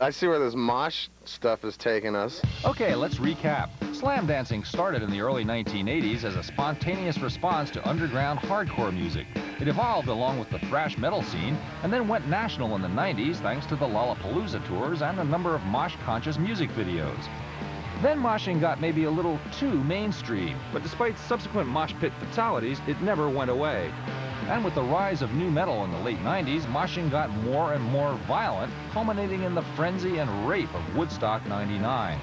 I see where this mosh stuff is taking us. Okay, let's recap. Slam dancing started in the early 1980s as a spontaneous response to underground hardcore music. It evolved along with the thrash metal scene and then went national in the 90s thanks to the Lollapalooza tours and a number of mosh-conscious music videos. Then moshing got maybe a little too mainstream, but despite subsequent mosh pit fatalities, it never went away. And with the rise of nu metal in the late 90s, moshing got more and more violent, culminating in the frenzy and rape of Woodstock '99.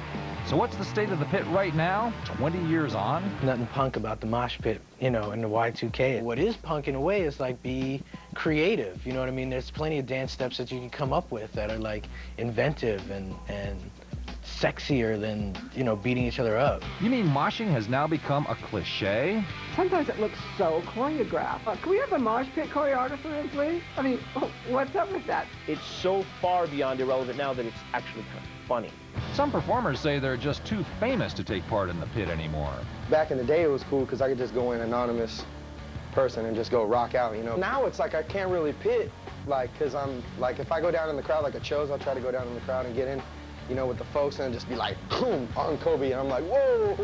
So what's the state of the pit right now, 20 years on? Nothing punk about the mosh pit, you know, in the Y2K. What is punk in a way is like be creative, you know what I mean? There's plenty of dance steps that you can come up with that are like inventive and sexier than, you know, beating each other up. You mean moshing has now become a cliche? Sometimes it looks so choreographed. Can we have a mosh pit choreographer in, please? I mean, what's up with that? It's so far beyond irrelevant now that it's actually kind of funny. Some performers say they're just too famous to take part in the pit anymore. Back in the day, it was cool because I could just go in anonymous person and just go rock out, you know. Now it's like I can't really pit, like, because I'm, like, if I go down in the crowd like at shows, I'll try to go down in the crowd and get in, you know, with the folks and just be like, boom, on Kobe, and I'm like, whoa.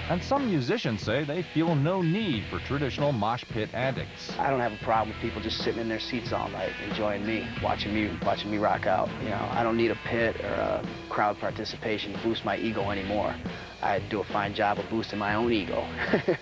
And some musicians say they feel no need for traditional mosh pit antics. I don't have a problem with people just sitting in their seats all night, enjoying me, watching me rock out. You know, I don't need a pit or a crowd participation to boost my ego anymore. I do a fine job of boosting my own ego.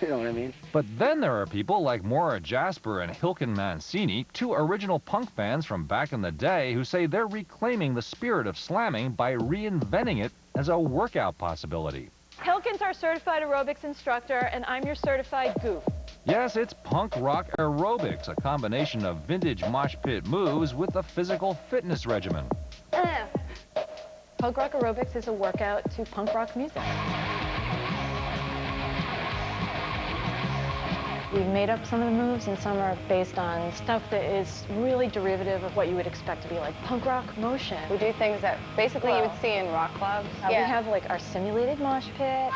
You know what I mean? But then there are people like Maura Jasper and Hilken Mancini, two original punk fans from back in the day, who say they're reclaiming the spirit of slamming by reinventing it as a workout possibility. Hilken's our certified aerobics instructor, and I'm your certified goof. Yes, it's punk rock aerobics, a combination of vintage mosh pit moves with a physical fitness regimen. Punk rock aerobics is a workout to punk rock music. We've made up some of the moves, and some are based on stuff that is really derivative of what you would expect to be like punk rock motion. We do things that basically you would see in rock clubs. We have like our simulated mosh pit.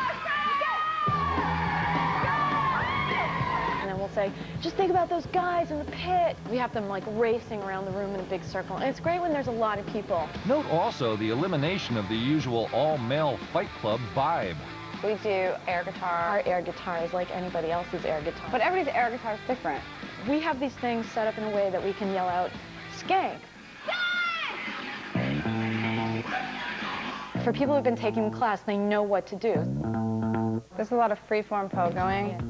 And then we'll say, just think about those guys in the pit. We have them like racing around the room in a big circle. And it's great when there's a lot of people. Note also the elimination of the usual all-male fight club vibe. We do air guitar. Our air guitar is like anybody else's air guitar. But everybody's air guitar is different. We have these things set up in a way that we can yell out, skank. For people who've been taking the class, they know what to do. There's a lot of free-form pogoing.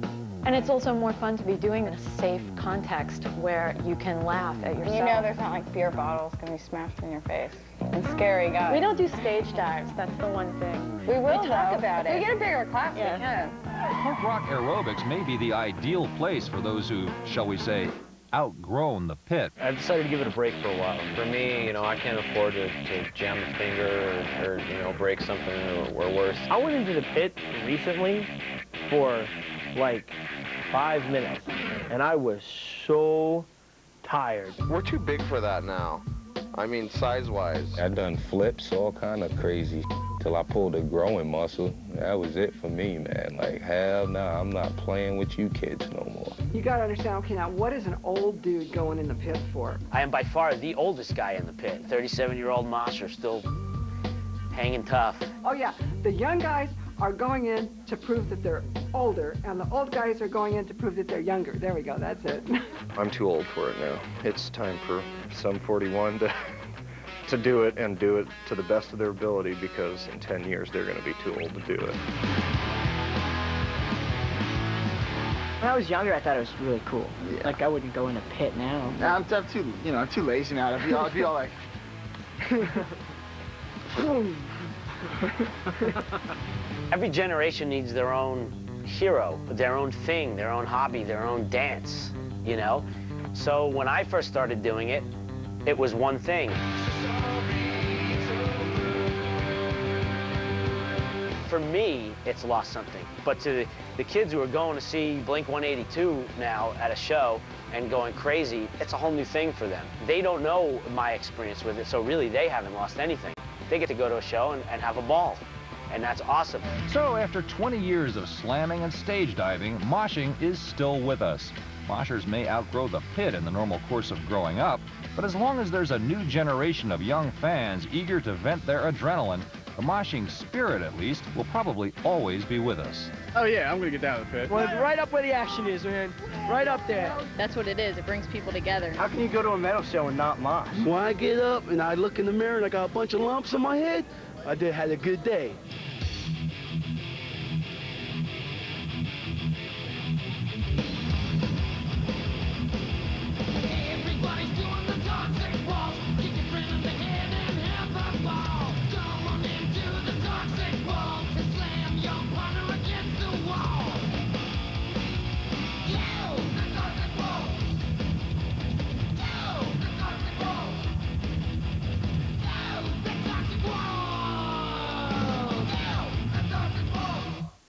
And it's also more fun to be doing in a safe context where you can laugh at yourself. You know there's not like beer bottles going to be smashed in your face. And scary guys. We don't do stage dives, that's the one thing. We will talk about it. If we get a bigger class, we can. Punk rock aerobics may be the ideal place for those who, shall we say, outgrown the pit. I decided to give it a break for a while. For me, you know, I can't afford to jam a finger or, you know, break something or worse. I went into the pit recently for like 5 minutes, and I was so tired. We're too big for that now. I mean, size-wise. I done flips, all kind of crazy, till I pulled a growing muscle. That was it for me, man. Like, hell no, I'm not playing with you kids no more. You gotta understand, okay, now what is an old dude going in the pit for? I am by far the oldest guy in the pit. 37-year-old Mosher, still hanging tough. Oh yeah, the young guys are going in to prove that they're older, and the old guys are going in to prove that they're younger. There we go, that's it. I'm too old for it now. It's time for some 41 to do it and do it to the best of their ability, because in 10 years they're going to be too old to do it. When I was younger, I thought it was really cool. Yeah. Like, I wouldn't go in a pit now. I'm too, you know, I'm too lazy now. I'd be all like... Every generation needs their own hero, their own thing, their own hobby, their own dance, you know? So when I first started doing it, it was one thing. For me, it's lost something. But to the kids who are going to see Blink-182 now at a show and going crazy, it's a whole new thing for them. They don't know my experience with it, so really they haven't lost anything. They get to go to a show and have a ball, and that's awesome. So after 20 years of slamming and stage diving, moshing is still with us. Moshers may outgrow the pit in the normal course of growing up, but as long as there's a new generation of young fans eager to vent their adrenaline, the moshing spirit, at least, will probably always be with us. Oh yeah, I'm gonna get down to the pit. Well, right up where the action is, man. Right up there. That's what it is. It brings people together. How can you go to a metal show and not mosh? When I get up and I look in the mirror and I got a bunch of lumps on my head, I had a good day.